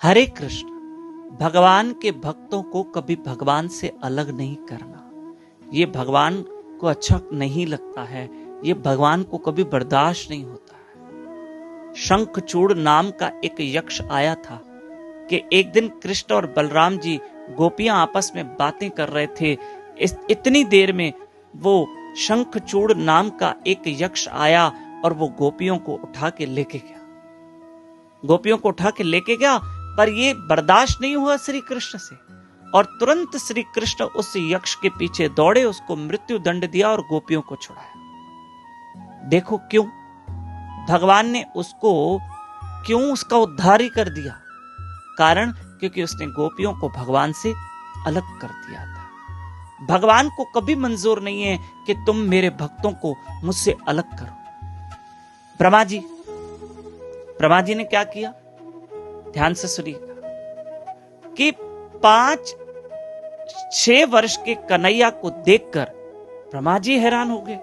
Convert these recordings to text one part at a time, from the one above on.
हरे कृष्ण। भगवान के भक्तों को कभी भगवान से अलग नहीं करना। ये भगवान को अच्छा नहीं लगता है, ये भगवान को कभी बर्दाश्त नहीं होता है। शंखचूड़ नाम का एक यक्ष आया था कि एक दिन कृष्ण और बलराम जी गोपियां आपस में बातें कर रहे थे। इतनी देर में वो शंखचूड़ नाम का एक यक्ष आया और वो गोपियों को उठा के लेके गया, पर ये बर्दाश्त नहीं हुआ श्री कृष्ण से और तुरंत श्री कृष्ण उस यक्ष के पीछे दौड़े, उसको मृत्यु दंड दिया और गोपियों को छुड़ाया। देखो क्यों भगवान ने उसका उद्धार ही कर दिया। कारण क्योंकि उसने गोपियों को भगवान से अलग कर दिया था। भगवान को कभी मंजूर नहीं है कि तुम मेरे भक्तों को मुझसे अलग करो। ब्रह्मा जी ने क्या किया, ध्यान से सुनिएगा कि 5-6 वर्ष के कन्हैया को देखकर ब्रह्मा जी हैरान हो गए।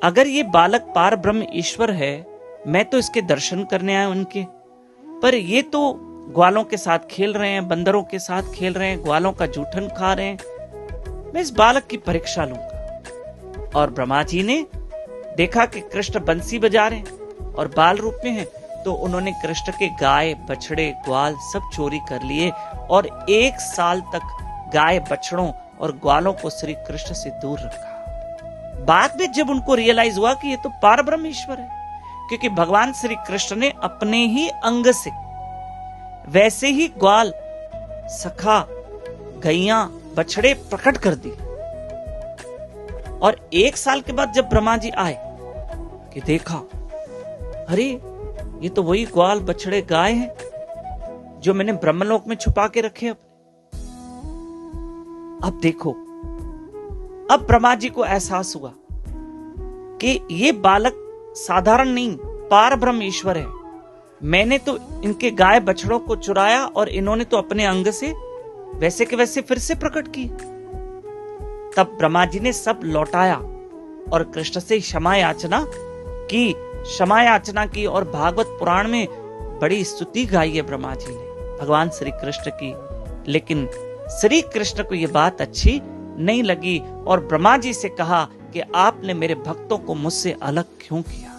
अगर ये बालक पार ब्रह्म ईश्वर है, मैं तो इसके दर्शन करने आया उनके, पर ये तो ग्वालों के साथ खेल रहे हैं, बंदरों के साथ खेल रहे हैं, ग्वालों का जूठन खा रहे हैं, मैं इस बालक की परीक्षा लूंगा। और ब्रह्मा जी ने देखा कि कृष्ण बंसी बजा रहे हैं और बाल रूप में हैं, तो उन्होंने कृष्ण के गाय बछड़े ग्वाल सब चोरी कर लिए और 1 साल तक गाय बछड़ों और ग्वालों को श्री कृष्ण से दूर रखा। बाद में जब उनको रियलाइज हुआ कि ये तो पार ब्रह्म ईश्वर है, क्योंकि भगवान श्री कृष्ण ने अपने ही अंग से वैसे ही ग्वाल सखा गैया बछड़े प्रकट कर दिए। और 1 साल के बाद जब ब्रह्मा जी आए कि देखा, अरे ये तो वही ग्वाल बछड़े गाय हैं जो मैंने ब्रह्मलोक में छुपा के रखे। अब देखो, अब ब्रह्मा जी को एहसास हुआ कि ये बालक साधारण नहीं, पार ब्रह्म ईश्वर है। मैंने तो इनके गाय बछड़ों को चुराया और इन्होंने तो अपने अंग से वैसे के वैसे फिर से प्रकट किए। तब ब्रह्मा जी ने सब लौटाया और कृष्ण से क्षमा याचना की और भागवत पुराण में बड़ी स्तुति गाई है ब्रह्मा जी ने भगवान श्री कृष्ण की। लेकिन श्री कृष्ण को यह बात अच्छी नहीं लगी और ब्रह्मा जी से कहा कि आपने मेरे भक्तों को मुझसे अलग क्यों किया।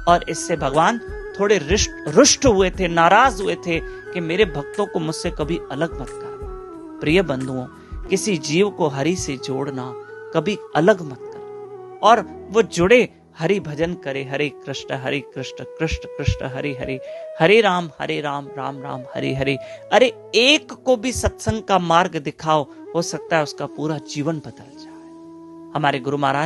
और इससे भगवान थोड़े रुष्ट हुए थे, नाराज हुए थे कि मेरे भक्तों को मुझसे कभी अलग मत करना। प्रिय बंधुओं, किसी जीव को हरि से जोड़ना कभी अलग मत कर और वो जुड़े, हरि भजन करे, हरे कृष्ण कृष्ण कृष्ण हरि हरि, हरे राम राम राम हरे हरे। अरे एक को भी सत्संग का मार्ग दिखाओ, हो सकता है उसका पूरा जीवन बदल जाए। हमारे गुरु महाराज